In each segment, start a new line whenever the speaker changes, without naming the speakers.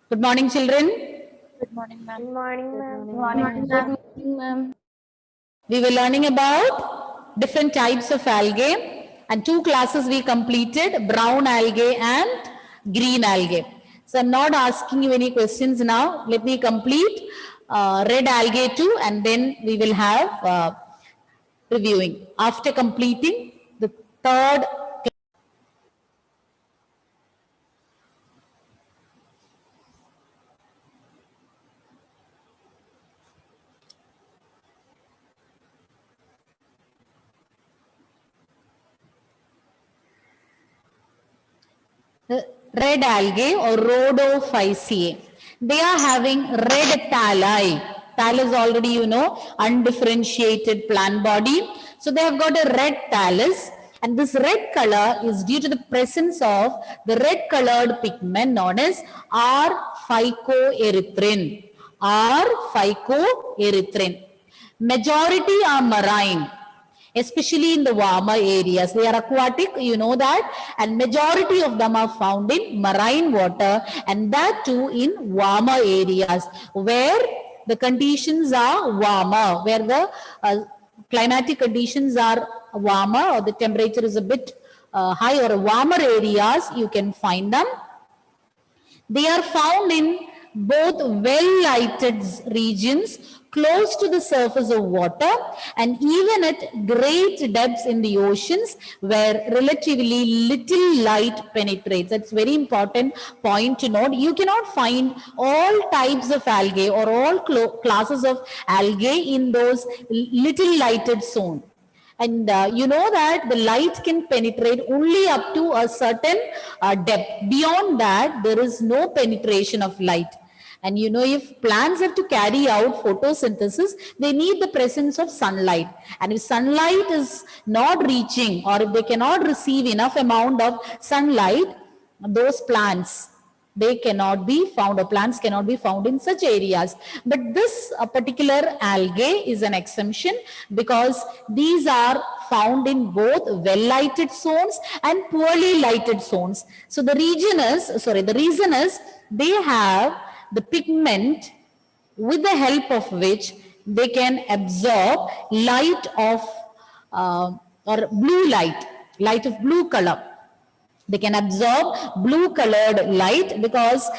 Good morning, children.
Good morning, ma'am.
Good morning, ma'am.
Good morning, ma'am.
We were learning about different types of algae, and two classes we completed, brown algae and green algae. So I'm not asking you any questions now. Let me complete red algae too, and then we will have reviewing. After completing the third red algae or Rhodophyceae. They are having red thalli. Thallus already you know, undifferentiated plant body. So they have got a red thallus, and this red color is due to the presence of the red colored pigment known as R-phycoerythrin. R-phycoerythrin. Majority are marine, especially in the warmer areas. They are aquatic, you know that, and majority of them are found in marine water, and that too in warmer areas where the conditions are warmer, where the climatic conditions are warmer or the temperature is a bit high or warmer areas, you can find them. They are found in both well-lighted regions close to the surface of water and even at great depths in the oceans where relatively little light penetrates. That's very important point to note. You cannot find all types of algae or all classes of algae in those little lighted zone. And you know that the light can penetrate only up to a certain depth. Beyond that, there is no penetration of light. And you know, if plants have to carry out photosynthesis, they need the presence of sunlight. And if sunlight is not reaching, or if they cannot receive enough amount of sunlight, those plants, they cannot be found, or plants cannot be found in such areas. But this particular algae is an exemption because these are found in both well-lighted zones and poorly lighted zones. So the reason is they have the pigment with the help of which they can absorb light of or blue light of blue color. They can absorb blue colored light because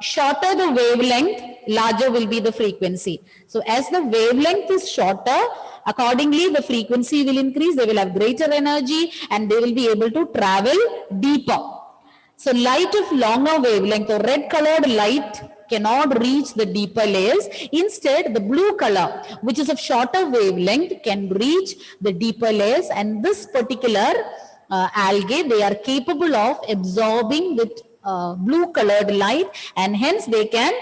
shorter the wavelength, larger will be the frequency. So as the wavelength is shorter, accordingly the frequency will increase, they will have greater energy and they will be able to travel deeper. So light of longer wavelength or red colored light cannot reach the deeper layers. Instead, the blue color, which is of shorter wavelength, can reach the deeper layers, and this particular algae, they are capable of absorbing the blue colored light, and hence they can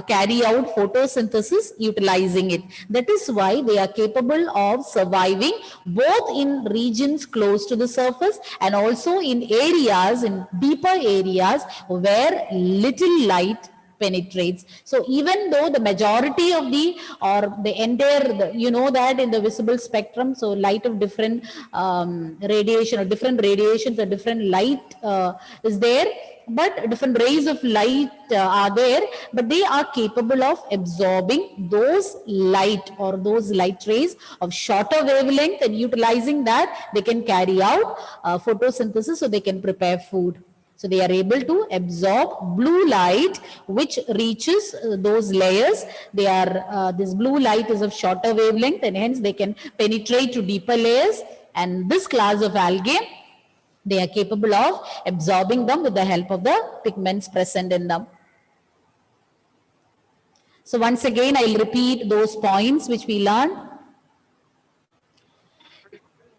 carry out photosynthesis utilizing it. That is why they are capable of surviving both in regions close to the surface and also in areas, in deeper areas where little light penetrates. So even though the majority of the entire, you know that in the visible spectrum, so light of different radiation or different radiations or different light is there, but different rays of light are there, but they are capable of absorbing those light or those light rays of shorter wavelength, and utilizing that they can carry out photosynthesis, so they can prepare food. So they are able to absorb blue light which reaches those layers. They are this blue light is of shorter wavelength, and hence they can penetrate to deeper layers. And this class of algae, they are capable of absorbing them with the help of the pigments present in them. So once again, I'll repeat those points which we learned.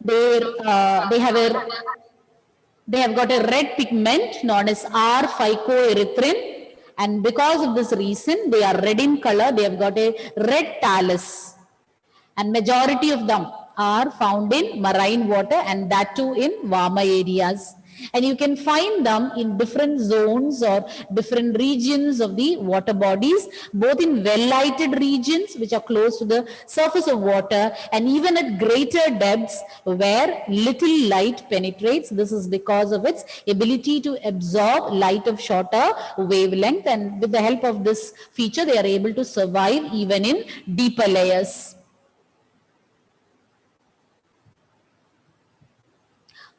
They have got a red pigment known as R-phycoerythrin, and because of this reason, they are red in color. They have got a red thallus, and majority of them are found in marine water, and that too in warmer areas. And you can find them in different zones or different regions of the water bodies, both in well-lighted regions which are close to the surface of water, and even at greater depths where little light penetrates. This is because of its ability to absorb light of shorter wavelength, and with the help of this feature they are able to survive even in deeper layers.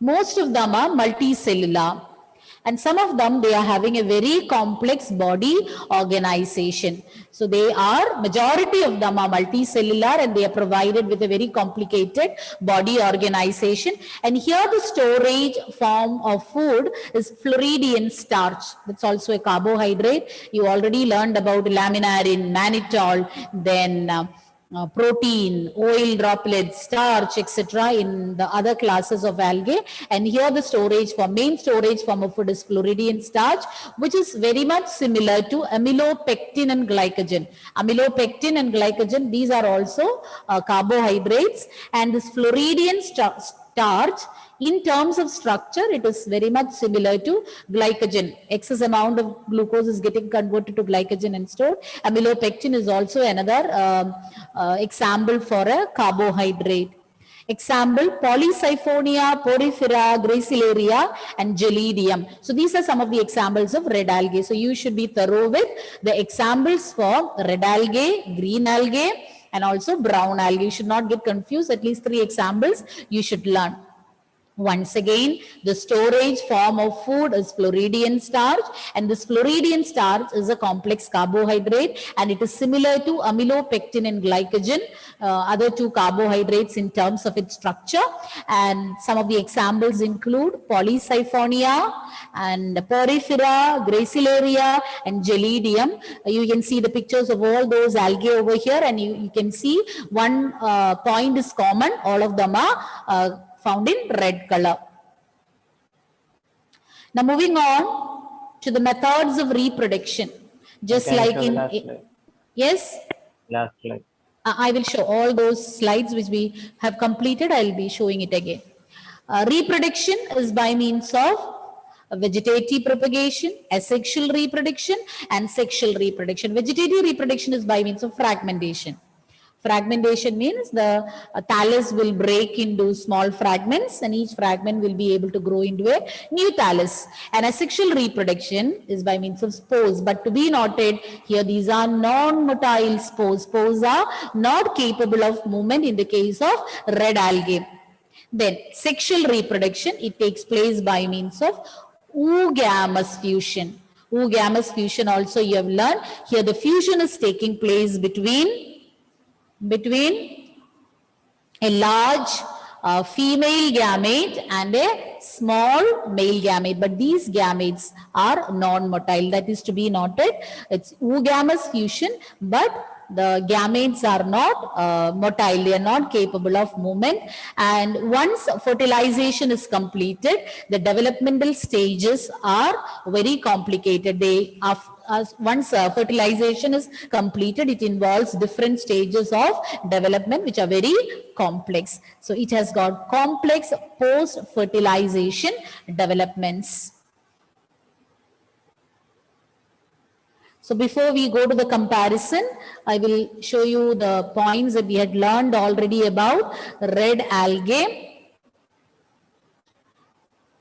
Most of them are multicellular, and some of them they are having a very complex body organization. So they are, majority of them are multicellular, and they are provided with a very complicated body organization. And here the storage form of food is Floridian starch. That's also a carbohydrate. You already learned about laminarin, mannitol, then protein, oil droplets, starch, etc. in the other classes of algae. And here the main storage form of food is Floridian starch, which is very much similar to amylopectin and glycogen. Amylopectin and glycogen, these are also carbohydrates, and this Floridian starch, in terms of structure, it is very much similar to glycogen. Excess amount of glucose is getting converted to glycogen and stored. Amylopectin is also another example for a carbohydrate. Example, Polysiphonia, Porifera, Gracilaria, and Gelidium. So these are some of the examples of red algae. So you should be thorough with the examples for red algae, green algae, and also brown algae. You should not get confused. At least 3 examples you should learn. Once again, the storage form of food is Floridian starch, and this Floridian starch is a complex carbohydrate, and it is similar to amylopectin and glycogen, other 2 carbohydrates in terms of its structure. And some of the examples include Polysiphonia and Porifera, Gracilaria, and Gelidium. You can see the pictures of all those algae over here, and you can see one point is common. All of them are found in red color. Now moving on to the methods of reproduction. Just like in, yes?
Last slide.
I will show all those slides which we have completed. I will be showing it again. Reproduction is by means of vegetative propagation, asexual reproduction, and sexual reproduction. Vegetative reproduction is by means of fragmentation. Fragmentation means the thallus will break into small fragments, and each fragment will be able to grow into a new thallus. And asexual reproduction is by means of spores. But to be noted here, these are non-motile spores. Spores are not capable of movement in the case of red algae. Then sexual reproduction, it takes place by means of oogamous fusion. Oogamous fusion also you have learned. Here the fusion is taking place between a large female gamete and a small male gamete, but these gametes are non-motile. That is to be noted. It's oogamous fusion, but the gametes are not motile. They are not capable of movement. And once fertilization is completed, the developmental stages are very complicated. Once fertilization is completed, it involves different stages of development which are very complex. So it has got complex post-fertilization developments. So before we go to the comparison, I will show you the points that we had learned already about red algae.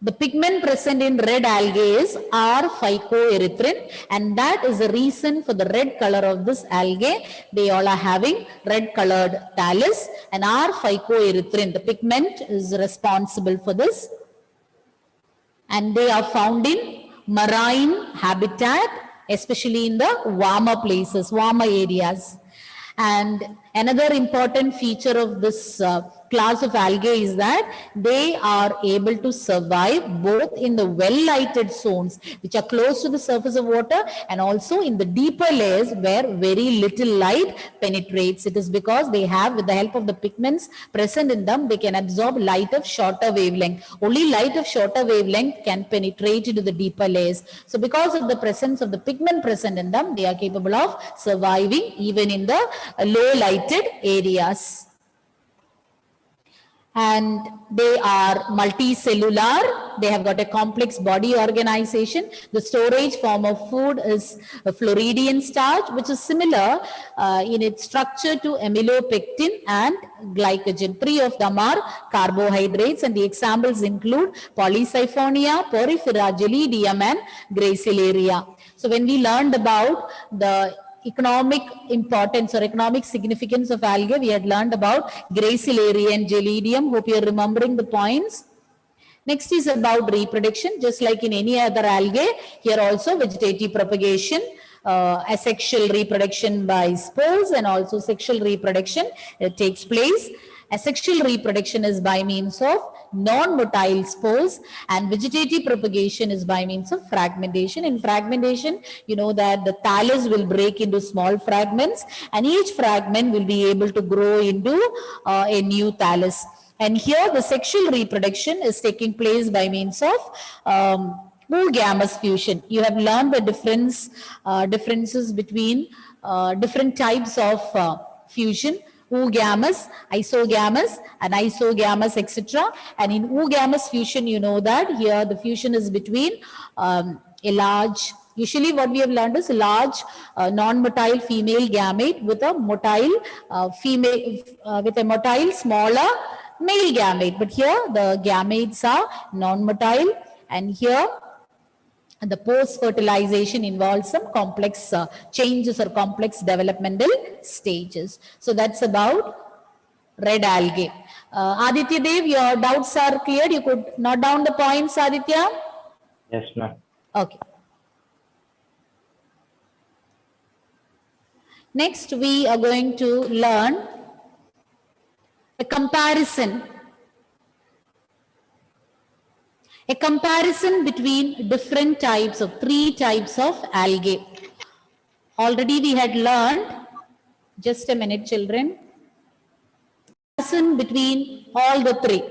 The pigment present in red algae is R-phycoerythrin, and that is the reason for the red color of this algae. They all are having red colored thallus, and R-phycoerythrin, the pigment, is responsible for this. And they are found in marine habitat, especially in the warmer places, warmer areas. And another important feature of this class of algae is that they are able to survive both in the well-lighted zones which are close to the surface of water, and also in the deeper layers where very little light penetrates. It is because they have, with the help of the pigments present in them, they can absorb light of shorter wavelength. Only light of shorter wavelength can penetrate into the deeper layers. So because of the presence of the pigment present in them, they are capable of surviving even in the low lighted areas. and they are multicellular. They have got a complex body organization. The storage form of food is a Floridian starch, which is similar in its structure to amylopectin and glycogen. Three of them are carbohydrates, and the examples include Polysiphonia, Porphyra, Gelidium, and Gracilaria. So when we learned about the economic importance or economic significance of algae, we had learned about Gracilaria and Gelidium. Hope you are remembering the points. Next is about reproduction. Just like in any other algae, here also vegetative propagation, asexual reproduction by spores, and also sexual reproduction takes place. Asexual reproduction is by means of non-motile spores, and vegetative propagation is by means of fragmentation. In fragmentation, you know that the thallus will break into small fragments, and each fragment will be able to grow into a new thallus. And here the sexual reproduction is taking place by means of oogamous fusion. You have learned the differences between different types of fusion. Oogamous, isogamous, and isogamous, etc. And in oogamous fusion, you know that here the fusion is between a large, usually what we have learned is a large non-motile female gamete with a motile smaller male gamete. But here the gametes are non-motile, and here the post-fertilization involves some complex changes or complex developmental stages. So that's about red algae. Aditya Dev, your doubts are clear. You could note down the points, Aditya?
Yes, ma'am.
Okay. Next, we are going to learn a comparison between different types of, three types of algae. Already we had learned, just a minute children, comparison between all the three.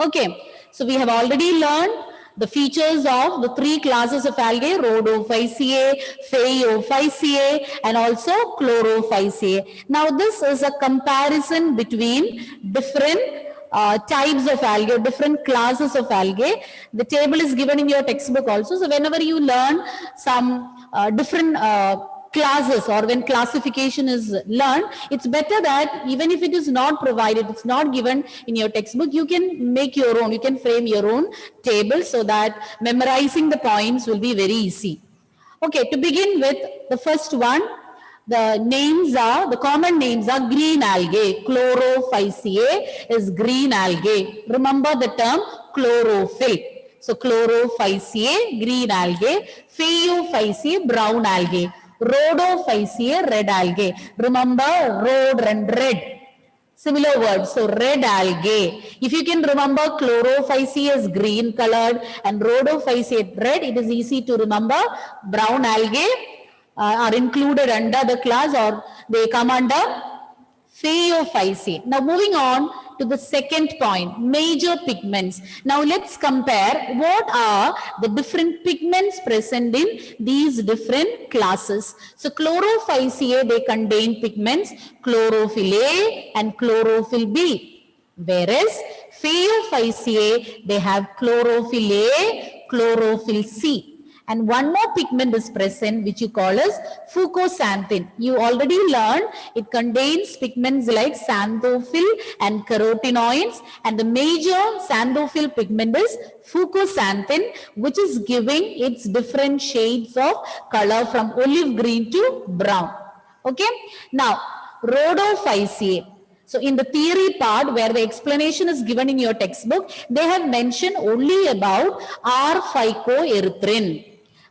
Okay, so we have already learned the features of the three classes of algae, Rhodophyceae, Phaeophyceae, and also Chlorophyceae. Now this is a comparison between different types of algae, different classes of algae. The table is given in your textbook also. So whenever you learn some different classes, or when classification is learned, it's better that even if it is not provided, it's not given in your textbook, you can make your own, you can frame your own table so that memorizing the points will be very easy. Okay, to begin with, the first one, the common names are green algae. Chlorophyceae is green algae. Remember the term chlorophyll. So Chlorophyceae, green algae. Phaeophyceae, brown algae. Rhodophyceae, red algae. Remember rhod and red. Similar words. So red algae. If you can remember Chlorophyceae is green colored and Rhodophyceae red, it is easy to remember. Brown algae are included under the class, or they come under Phaeophyceae. Now moving on to the second point, major pigments. Now let's compare what are the different pigments present in these different classes. So Chlorophyceae, they contain pigments chlorophyll A and chlorophyll B. Whereas Phaeophyceae, they have chlorophyll A, chlorophyll C. And one more pigment is present, which you call as fucoxanthin. You already learned it contains pigments like xanthophyll and carotenoids, and the major xanthophyll pigment is fucoxanthin, which is giving its different shades of color from olive green to brown. Okay. Now, Rhodophyceae. So in the theory part where the explanation is given in your textbook, they have mentioned only about R-phycoerythrin.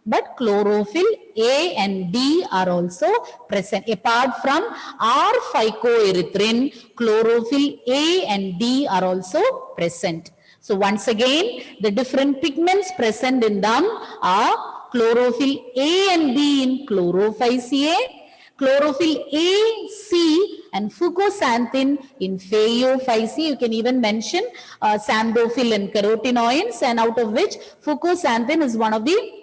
But chlorophyll A and D are also present. Apart from R-phycoerythrin, chlorophyll A and D are also present. So once again, the different pigments present in them are chlorophyll A and B in Chlorophyceae, chlorophyll A, C, and fucoxanthin in Phaeophyceae. You can even mention xanthophyll and carotenoids, and out of which fucoxanthin is one of the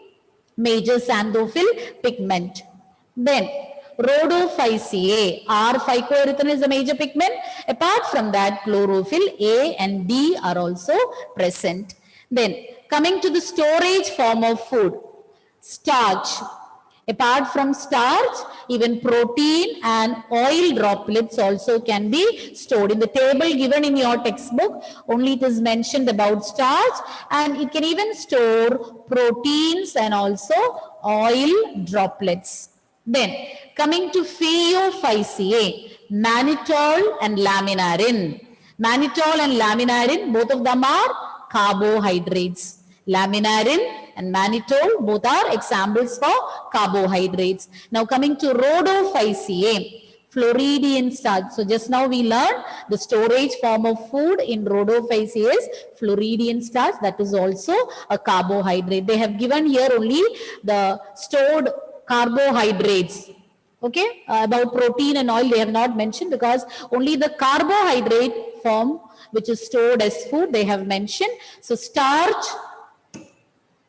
major xanthophyll pigment. Then Rhodophyceae, R phycoerythrin is a major pigment. Apart from that, chlorophyll A and D are also present. Then coming to the storage form of food, starch. Apart from starch, even protein and oil droplets also can be stored. In the table given in your textbook, only it is mentioned about starch, and it can even store proteins and also oil droplets. Then coming to Phaeophyceae, mannitol and laminarin. Mannitol and laminarin, both of them are carbohydrates. Laminarin and mannitol, both are examples for carbohydrates. Now coming to Rhodophyceae, Floridian starch. So just now we learned the storage form of food in Rhodophyceae is Floridian starch. That is also a carbohydrate. They have given here only the stored carbohydrates. Okay, about protein and oil they have not mentioned, because only the carbohydrate form which is stored as food they have mentioned. So starch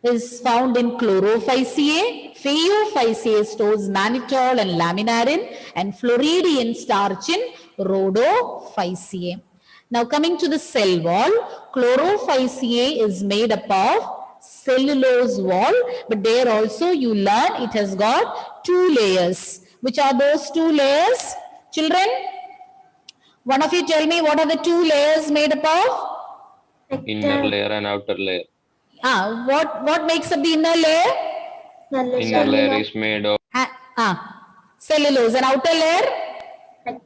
is found in Chlorophyceae, Phaeophyceae stores mannitol and laminarin, and Floridian starch in Rhodophyceae. Now coming to the cell wall, Chlorophyceae is made up of cellulose wall, but there also you learn it has got two layers. Which are those two layers? Children, one of you tell me what are the two layers made up of?
Inner layer and outer layer.
What makes up the inner layer?
Inner layer is made of
Cellulose, and outer layer?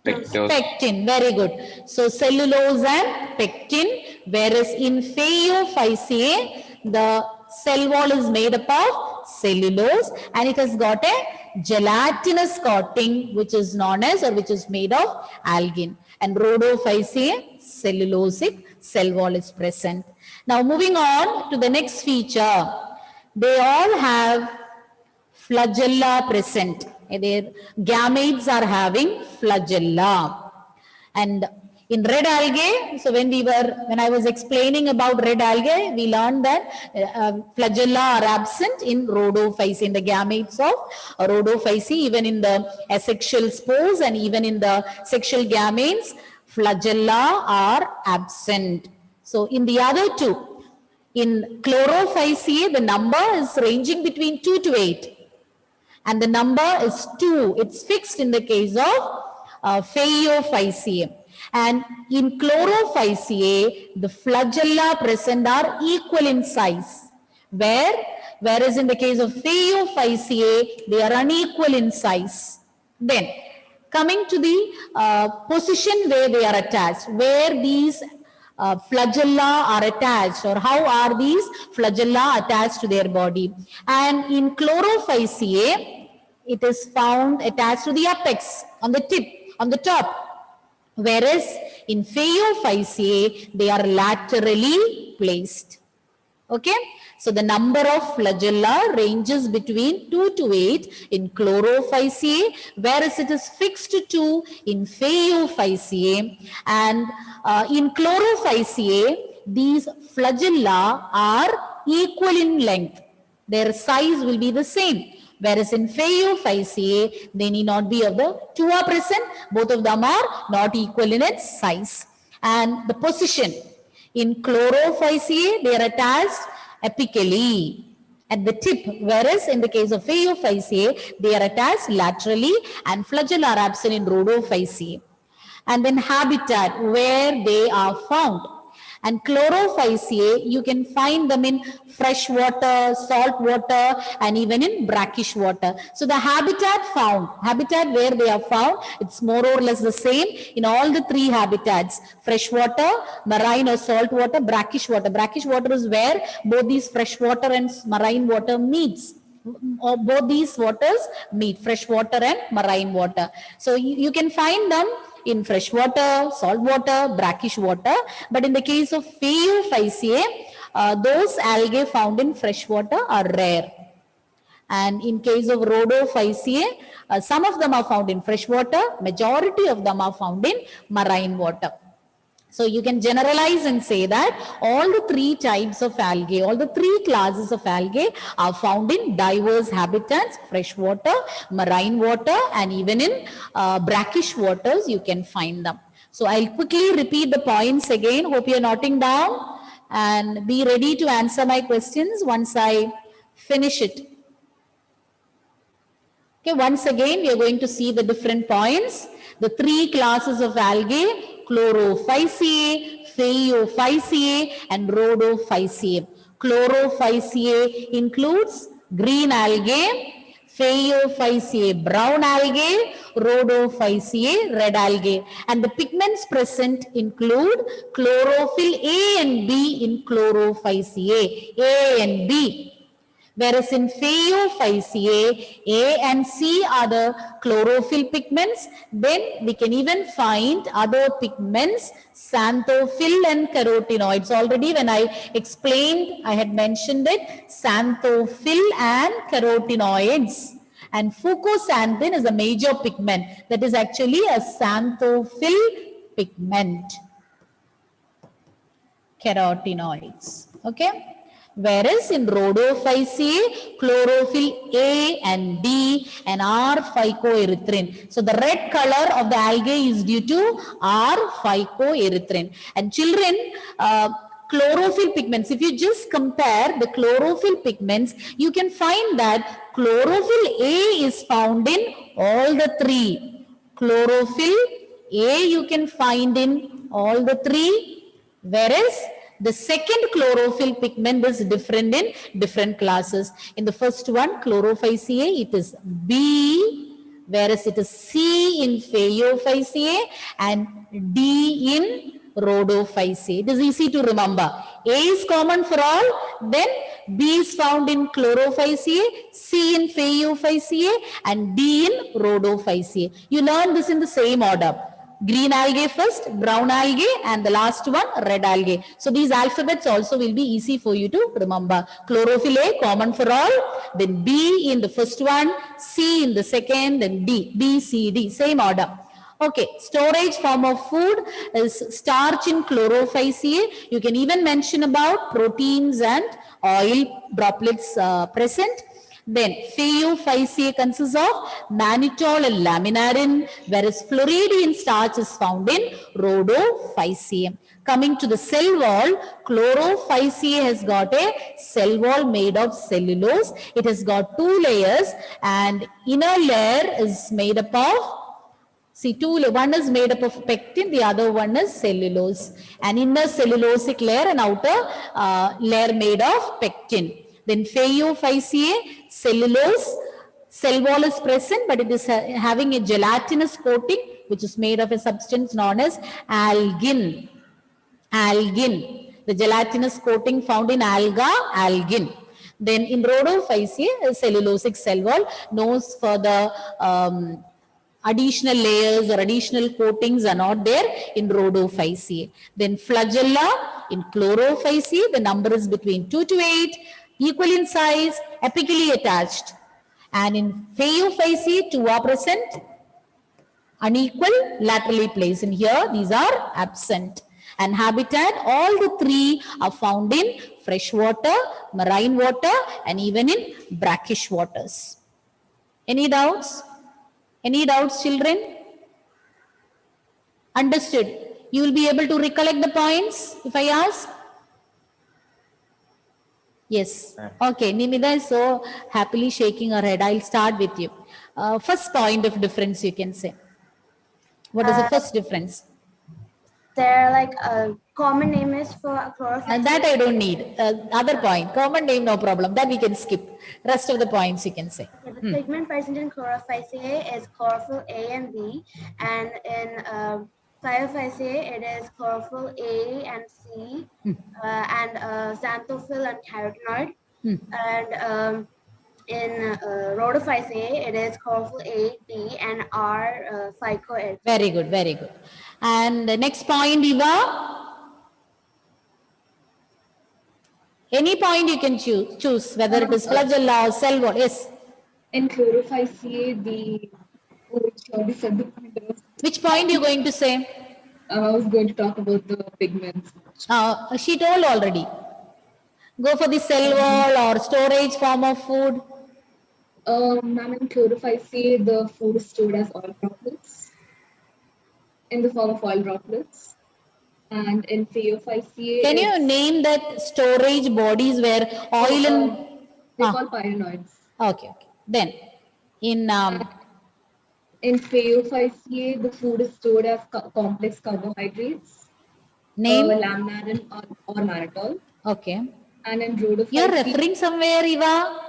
pectose.
Pectin. Very good. So cellulose and pectin, whereas in Phaeophyceae the cell wall is made up of cellulose and it has got a gelatinous coating which is known as, or which is made of algin. And Rhodophyceae, cellulosic cell wall is present. Now moving on to the next feature, they all have flagella present. Their gametes are having flagella. And in red algae, so when I was explaining about red algae, we learned that flagella are absent in Rhodophyceae, in the gametes of Rhodophyceae, even in the asexual spores and even in the sexual gametes, flagella are absent. So in the other two, in Chlorophyceae, the number is ranging between 2 to 8. And the number is 2. It's fixed in the case of Phaeophyceae. And in Chlorophyceae, the flagella present are equal in size. Whereas in the case of Phaeophyceae, they are unequal in size. Then, coming to the position where they are attached, where these flagella are attached, or how are these flagella attached to their body. And in Chlorophyceae, it is found attached to the apex, on the tip, on the top. Whereas in Phaeophyceae, they are laterally placed. Okay. So the number of flagella ranges between 2 to 8 in Chlorophyceae, whereas it is fixed to 2 in Phaeophyceae. And in Chlorophyceae, these flagella are equal in length. Their size will be the same. Whereas in Phaeophyceae, they need not be of the two are present. Both of them are not equal in its size. And the position in Chlorophyceae, they are attached apically at the tip, whereas in the case of Phaeophyceae, they are attached laterally, and flagella are absent in Rhodophyceae. And then habitat, where they are found. And Chlorophyceae, you can find them in fresh water, salt water, and even in brackish water. So the habitat where they are found, it's more or less the same in all the three habitats: fresh water, marine or salt water, brackish water. Brackish water is where both these fresh water and marine water meets. Or both these waters meet, fresh water and marine water. So you can find them in fresh water, salt water, brackish water. But in the case of Phaeophyceae, those algae found in fresh water are rare. And in case of Rhodophyceae, some of them are found in fresh water, majority of them are found in marine water. So you can generalize and say that all the three types of algae, all the three classes of algae are found in diverse habitats, freshwater, marine water, and even in brackish waters you can find them. So I'll quickly repeat the points again. Hope you're noting down and be ready to answer my questions once I finish it. Okay, once again, we are going to see the different points. The three classes of algae, Chlorophyceae, Phaeophyceae, and Rhodophyceae. Chlorophyceae includes green algae, Phaeophyceae brown algae, Rhodophyceae red algae. And the pigments present include chlorophyll A and B in Chlorophyceae, A and B. Whereas in Phaeophyceae, A and C are the chlorophyll pigments. Then we can even find other pigments, xanthophyll and carotenoids. Already when I explained, I had mentioned it, xanthophyll and carotenoids. And fucoxanthin is a major pigment. That is actually a xanthophyll pigment. Carotenoids. Okay. Whereas in Rhodophyceae, chlorophyll A and D and R phycoerythrin. So the red color of the algae is due to R phycoerythrin. And children, chlorophyll pigments, if you just compare the chlorophyll pigments, you can find that chlorophyll A is found in all the three. Chlorophyll A you can find in all the three, whereas the second chlorophyll pigment is different in different classes. In the first one, Chlorophyceae, it is B, whereas it is C in Phaeophyceae and D in Rhodophyceae. It is easy to remember. A is common for all, then B is found in Chlorophyceae, C in Phaeophyceae and D in Rhodophyceae. You learn this in the same order. Green algae first, brown algae, and the last one, red algae. So these alphabets also will be easy for you to remember. Chlorophyll A, common for all, then B in the first one, C in the second, then D, B, C, D, same order. Okay, storage form of food is starch in Chlorophyceae. You can even mention about proteins and oil droplets present. Then Phaeophyceae consists of mannitol and laminarin, whereas Floridian starch is found in Rhodophyceae. Coming to the cell wall, Chlorophyceae has got a cell wall made of cellulose. It has got two layers, and inner layer is made up of, see, one is made up of pectin, the other one is cellulose. An inner cellulosic layer and outer layer made of pectin. Then Phaeophyceae, cellulose, cell wall is present, but it is having a gelatinous coating, which is made of a substance known as algin. Algin, the gelatinous coating found in alga, algin. Then in Rhodophyceae, a cellulosic cell wall, knows for the additional layers or additional coatings are not there in Rhodophyceae. Then flagella in Chlorophyceae, the number is between 2 to 8, equal in size, apically attached. And in Phaeophyceae, 2 are present, unequal, laterally placed. In here, these are absent. And habitat, all the three are found in freshwater, marine water, and even in brackish waters. Any doubts? Any doubts, children? Understood. You will be able to recollect the points if I ask? Yes. Okay. Nimida is so happily shaking her head. I'll start with you. First point of difference you can say. What is the first difference?
There like a common name is for chlorophyll.
And that I don't need. Other point. Common name, no problem. That we can skip. Rest of the points you can say.
Yeah, the pigment present in Chlorophyceae is chlorophyll A and B, and in Phaeophyceae it is chlorophyll A and C, and xanthophyll and carotenoid. And in Rhodophyceae it is chlorophyll A, D, and R phycoerythrin.
Very good, very good. And the next point, Eva. Any point you can choose, whether it is flagella or cell wall. Yes.
In Chlorophyceae, the
Which point you going to say?
I was going to talk about the pigments.
She told already. Go for the cell wall or storage form of food.
Ma'am, in chlorophyceae, the food is stored as oil droplets in the form of oil droplets. And in phaeophyceae,
Can you name that storage bodies where oil and...
they're called pyrenoids.
Okay. Then, in
In phaeophyceae, the food is stored as complex carbohydrates,
name?
lamnarin or mannitol.
Okay.
And in rhodophyceae,
You're referring somewhere, Eva?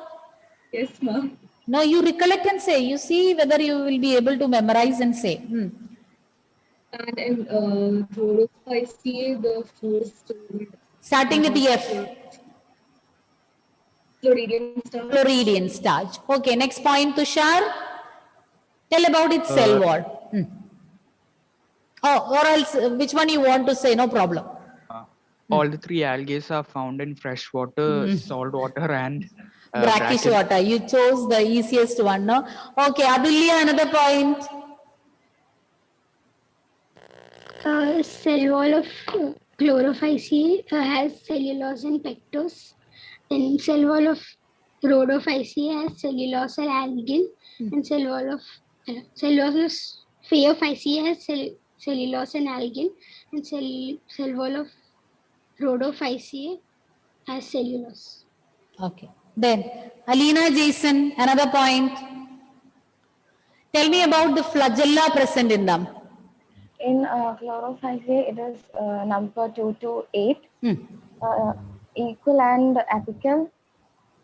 yes, ma'am.
No, you recollect and say. You see whether you will be able to memorize and say.
And in rhodophyceae, the food is stored.
Starting with the F.
Floridian starch.
Floridian starch. Okay, next point, Tushar. Tell about its cell wall. Oh, or else, which one you want to say? No problem.
All the three algae are found in fresh water, salt water, and
Brackish water. You chose the easiest one, no? Okay, Adulya, another point.
Cell wall of chlorophyceae has cellulose and pectose. Then cell wall of rhodophyceae has cellulose and algin. And cell wall of phaeophyceae has cellulose and algin. And cell wall of rhodophyceae has cellulose.
Okay. Then, Alina, Jason, another point. Tell me about the flagella present in them.
In chlorophyceae, it is number 2 to 8, equal and apical.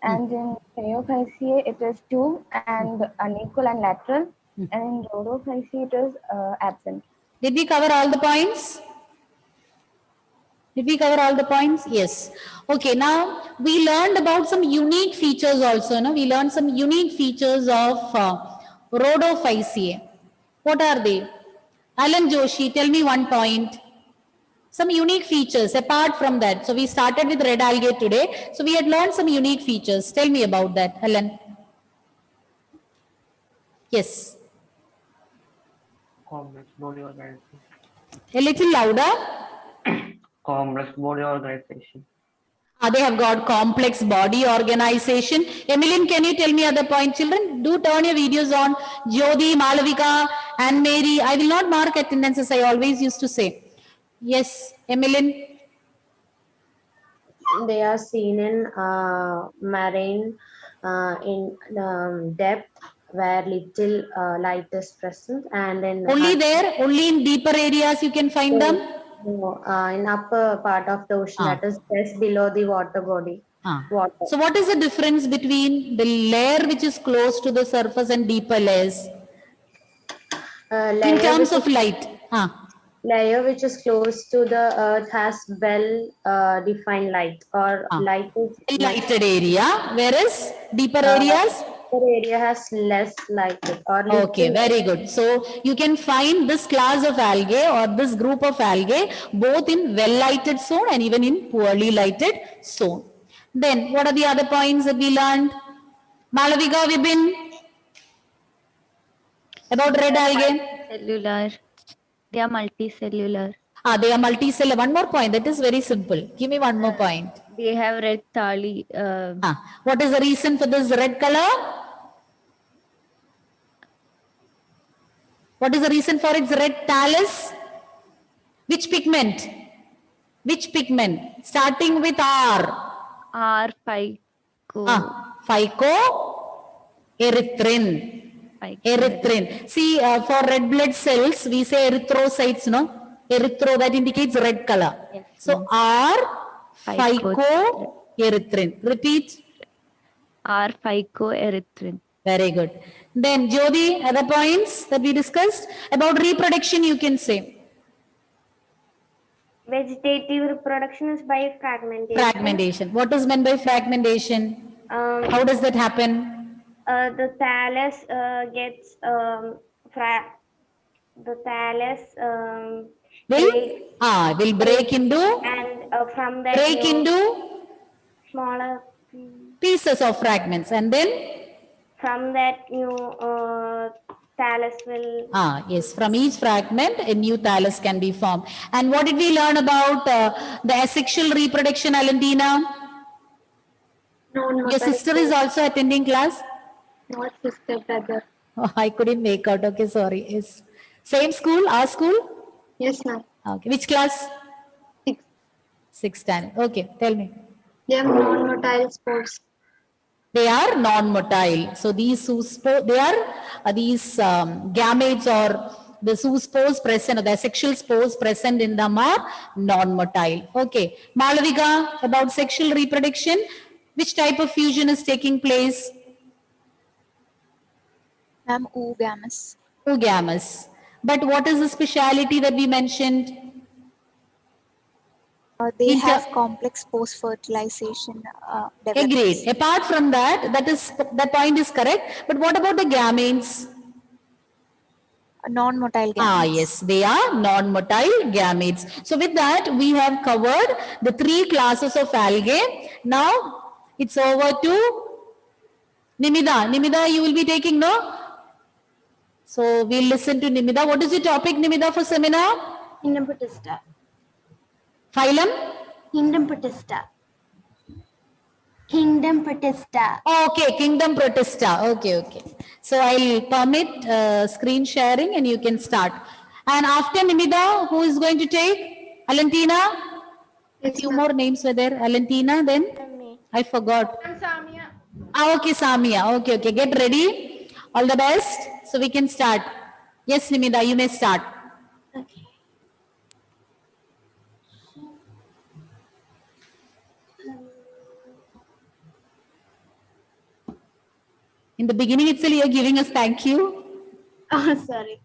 And in phaeophyceae, it is 2 and unequal and lateral. And in rhodophyceae, it is absent.
Did we cover all the points? Did we cover all the points? Yes. Okay, now we learned about some unique features also. No? We learned some unique features of rhodophyceae. What are they? Alan Joshi, tell me one point. Some unique features apart from that. So we started with red algae today. So we had learned some unique features. Tell me about that, Alan. Yes.
Complex body organization.
A little louder.
Complex body organization.
They have got complex body organization. Emilyn, can you tell me other point? Children, do turn your videos on. Jyoti, Malavika, and Mary. I will not mark attendance as I always used to say. Yes, Emilyn.
They are seen in marine in depth where little light is present, and in
Only there, only in deeper areas you can find them.
In upper part of the ocean, that is just below the water body. Water.
So what is the difference between the layer which is close to the surface and deeper layers? In terms of light.
Layer which is close to the earth has well defined light, or light is
lighted area, whereas deeper areas?
Area has less lighted.
Okay, very good. So you can find this class of algae or this group of algae both in well lighted zone and even in poorly lighted zone. Then what are the other points that we learned? Malavika, Vibin, about red algae?
Cellular. They are multicellular.
They are multicellular. One more point. That is very simple. Give me one more point.
They have red thali.
What is the reason for this red color? What is the reason for its red thallus? Which pigment? Which pigment? Starting with R.
R,
phycoerythrin. Erythrin. See, for red blood cells, we say erythrocytes, no? Erythro, that indicates red color.
Yes,
so, R, phycoerythrin. Repeat.
R, phycoerythrin.
Very good. Then, Jyoti, other points that we discussed? About reproduction, you can say.
Vegetative reproduction is by fragmentation.
Fragmentation. What is meant by fragmentation? How does that happen?
The thallus gets the thallus
will break into,
and from that
into
smaller
pieces of fragments, and then
from that new
Thallus will.
Yes, from each fragment, a new thallus can be formed. And what did we learn about the asexual reproduction, Alentina? Your sister is also attending class?
Not sister, brother.
Oh, I couldn't make out. Okay, sorry. Yes. Same school, our school?
Yes, ma'am.
Okay. Which class?
Six.
Sixth standard. Okay, tell me.
They are non-motile spores.
They are non-motile. So these they are these gametes or the zoospores present, or the sexual spores present in them are non-motile. Okay. Malavika, about sexual reproduction, which type of fusion is taking place?
Ma'am, oogamous.
Oogamous. But what is the speciality that we mentioned?
They have complex post-fertilization developments.
Agreed. Apart from that, that point is correct. But what about the gametes?
Non-motile gametes.
Yes, they are non-motile gametes. So with that, we have covered the 3 classes of algae. Now, it's over to Nimida. Nimida, you will be taking, no? So we'll listen to Nimida. What is the topic, Nimida, for seminar?
Kingdom Protista.
Phylum?
Kingdom Protista. Kingdom Protista.
Okay, Kingdom Protista. Okay. So I'll permit screen sharing and you can start. And after Nimida, who is going to take? Alentina? A few more names were there. Alentina, then? I forgot.
I'm Samia.
Okay, Samia. Okay. Get ready. All the best. So we can start. Yes, Nimida, you may start.
Okay.
In the beginning itself, you're giving us thank you.
Oh, sorry.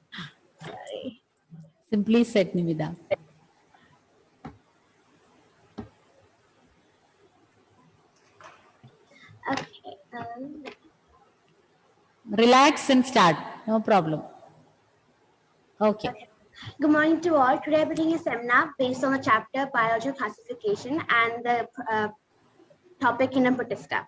Simply said, Nimida.
Okay.
Relax and start. No problem. Okay.
Good morning to all. Today we're doing a seminar based on the chapter Biological Classification and the topic Kingdom Protista.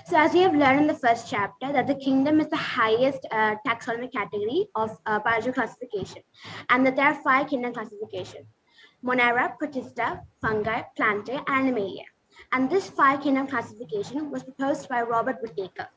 So as we have learned in the first chapter that the kingdom is the highest taxonomic category of biological classification, and that there are 5 kingdom classifications: Monera, Protista, Fungi, Plantae, and Animalia. And this 5 kingdom classification was proposed by Robert Whittaker.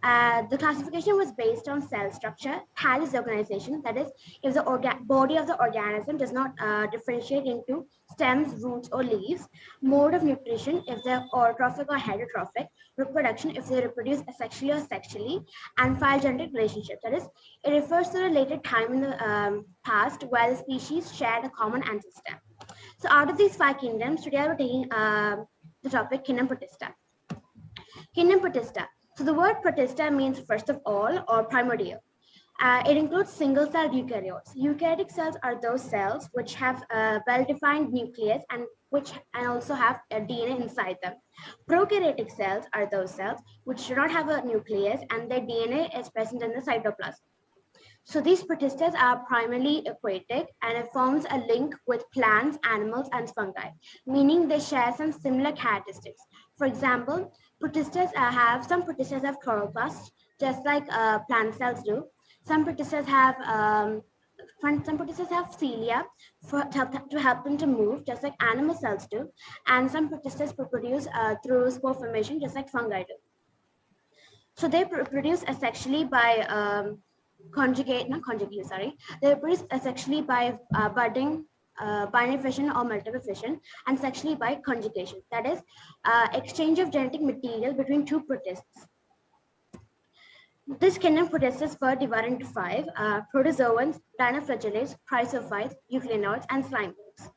The classification was based on cell structure, thallus organization, that is, if the body of the organism does not differentiate into stems, roots, or leaves, mode of nutrition, if they're autotrophic or heterotrophic, reproduction, if they reproduce asexually or sexually, and phylogenetic relationship, that is, it refers to a related time in the past where the species shared a common ancestor. So out of these 5 kingdoms, today we're taking the topic Kingdom Protista. Kingdom Protista. So the word protista means first of all or primordial. It includes single-celled eukaryotes. Eukaryotic cells are those cells which have a well-defined nucleus and also have a DNA inside them. Prokaryotic cells are those cells which do not have a nucleus and their DNA is present in the cytoplasm. So these protistas are primarily aquatic and it forms a link with plants, animals, and fungi, meaning they share some similar characteristics. For example, some protistas have chloroplasts, just like plant cells do. Some protistas have cilia to help them to move, just like animal cells do. And some protistas reproduce through spore formation, just like fungi do. So they reproduce asexually by They reproduce asexually by budding, binary fission or multiple fission, and sexually by conjugation, that is, exchange of genetic material between 2 protists. This kingdom protists were divided into 5: protozoans, dinoflagellates, chrysophytes, euglenoids, and slime bugs.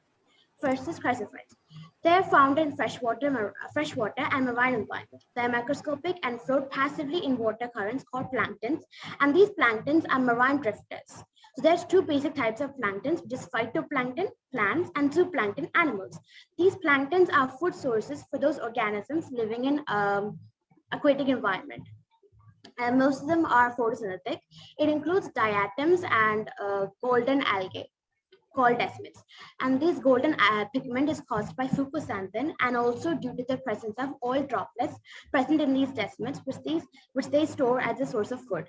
First is chrysophytes. They are found in freshwater and marine environment. They are microscopic and float passively in water currents called planktons, and these planktons are marine drifters. So there's 2 basic types of planktons, which is phytoplankton, plants, and zooplankton, animals. These planktons are food sources for those organisms living in aquatic environment. And most of them are photosynthetic. It includes diatoms and golden algae called desmids. And this golden pigment is caused by fucoxanthin and also due to the presence of oil droplets present in these desmids, which they store as a source of food.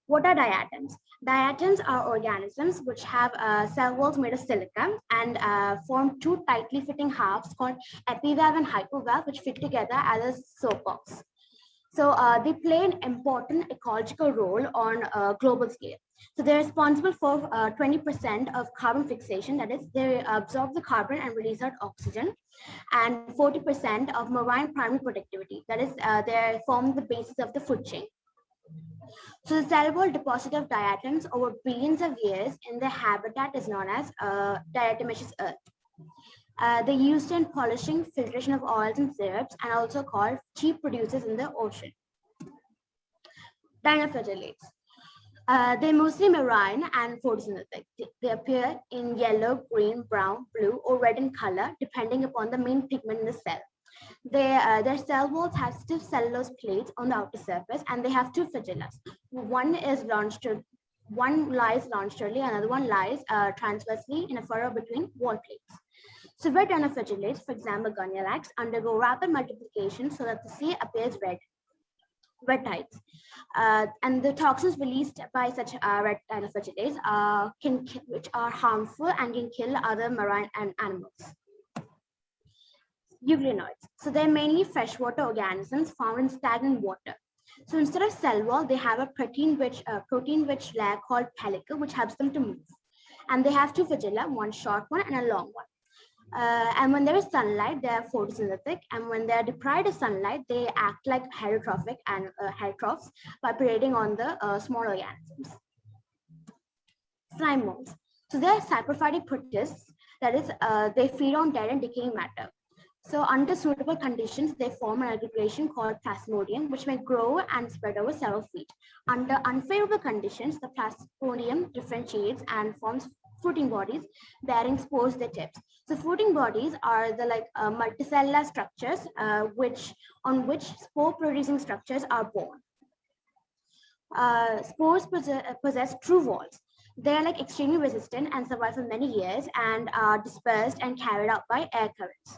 What are diatoms? Diatoms are organisms which have cell walls made of silica and form two tightly fitting halves called epivalve and hypovalve, which fit together as a soap box. So they play an important ecological role on a global scale. So they're responsible for 20% of carbon fixation, that is, they absorb the carbon and release out oxygen, and 40% of marine primary productivity, that is, they form the basis of the food chain. So the cell wall deposit of diatoms over billions of years in their habitat is known as diatomaceous earth. They're used in polishing, filtration of oils and syrups, and also called cheap producers in the ocean. Dinoflagellates. They're mostly marine and photosynthetic. They appear in yellow, green, brown, blue, or red in color, depending upon the main pigment in the cell. Their cell walls have stiff cellulose plates on the outer surface, and they have two flagellas. One lies longitudinally, another one lies transversely in a furrow between wall plates. So red dinoflagellates, for example, Gunyalax, undergo rapid multiplication so that the sea appears red tides. And the toxins released by such red dinoflagellates which are harmful and can kill other marine animals. Euglenoids. So they're mainly freshwater organisms found in stagnant water. So instead of cell wall, they have a protein-rich layer called pellicle, which helps them to move. And they have two flagella, one short one and a long one. And when there is sunlight, they are photosynthetic. And when they are deprived of sunlight, they act like heterotrophic and heterotrophs by preying on the small organisms. Slime molds. So they are saprophytic protists. That is, they feed on dead and decaying matter. So under suitable conditions, they form an aggregation called plasmodium, which may grow and spread over several feet. Under unfavorable conditions, the plasmodium differentiates and forms fruiting bodies bearing spores at their tips. So fruiting bodies are the multicellular structures on which spore-producing structures are born. Spores possess true walls. They are extremely resistant and survive for many years and are dispersed and carried out by air currents.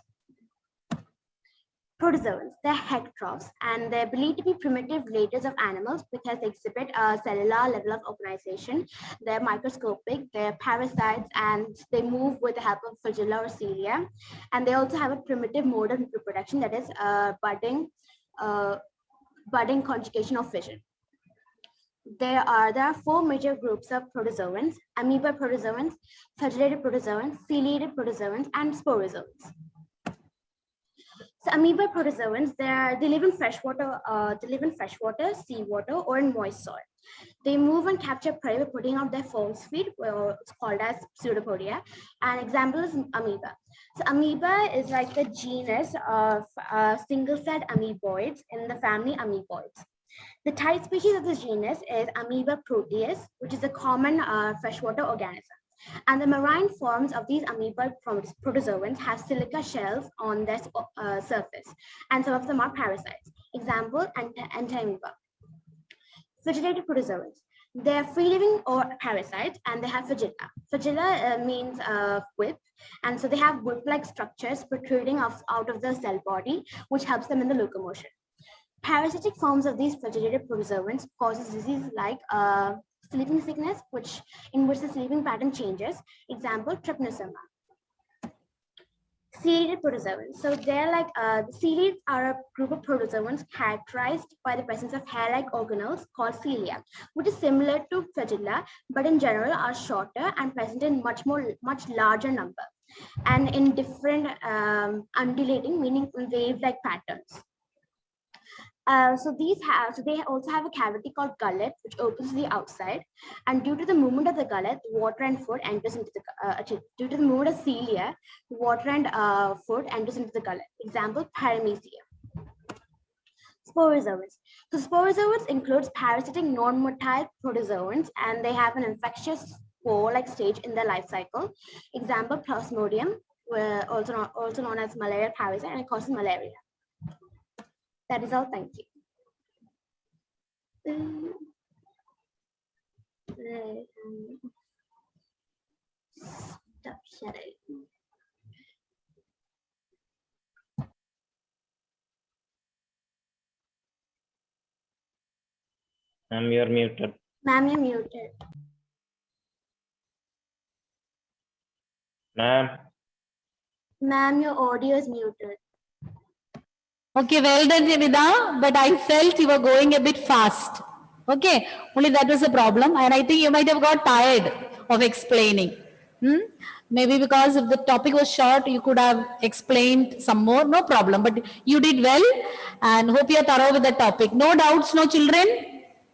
Protozoans, they're heterotrophs, and they're believed to be primitive relatives of animals because they exhibit a cellular level of organization. They're microscopic, they're parasites, and they move with the help of flagella or cilia. And they also have a primitive mode of reproduction, that is budding conjugation or fission. There are four major groups of protozoans: amoeba protozoans, flagellated protozoans, ciliated protozoans, and sporozoans. So amoeba protozoans, they live in freshwater, seawater, or in moist soil. They move and capture prey by putting out their false feet, it's called as pseudopodia. An example is amoeba. So amoeba is like the genus of single-celled amoeboids in the family Amoeboids. The type species of this genus is Amoeba proteus, which is a common freshwater organism. And the marine forms of these amoeba protozoans have silica shells on their surface, and some of them are parasites. Example, Entamoeba. Flagellated protozoans. They are free-living or parasites, and they have flagella. Flagella means whip, and so they have whip-like structures protruding out of the cell body, which helps them in the locomotion. Parasitic forms of these flagellated protozoans causes diseases like sleeping sickness, in which the sleeping pattern changes. Example, trypanosoma. Ciliated protozoans. So they're the ciliates are a group of protozoans characterized by the presence of hair-like organelles called cilia, which is similar to flagella, but in general are shorter and present in much larger number, and in different undulating, meaning wave-like patterns. So they also have a cavity called gullet, which opens to the outside, and due to the movement of the gullet, water and food enters into the due to the movement of cilia, water and food enters into the gullet. Example, Paramecia. Sporozoans. So sporozoans includes parasitic non-motile protozoans, and they have an infectious spore-like stage in their life cycle. Example, Plasmodium, also known as malaria parasite, and it causes malaria. That is all. Thank you. Stop sharing.
You're muted.
Ma'am, you're muted.
Ma'am.
Ma'am, your audio is muted.
Okay, well done, Nivedha, but I felt you were going a bit fast. Okay, only that was the problem, and I think you might have got tired of explaining. Maybe because if the topic was short, you could have explained some more, no problem, but you did well, and hope you are thorough with the topic. No doubts, no children?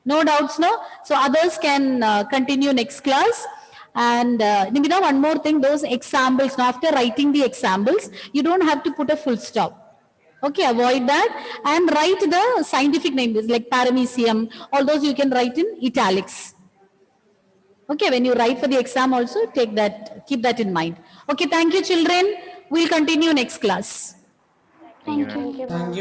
No doubts, no? So others can continue next class. And Nivedha, one more thing, those examples, now after writing the examples, you don't have to put a full stop. Okay, avoid that and write the scientific names like paramecium, all those you can write in italics. Okay, when you write for the exam also, keep that in mind. Okay, thank you children. We'll continue next class.
Thank you.
Thank you, ma'am.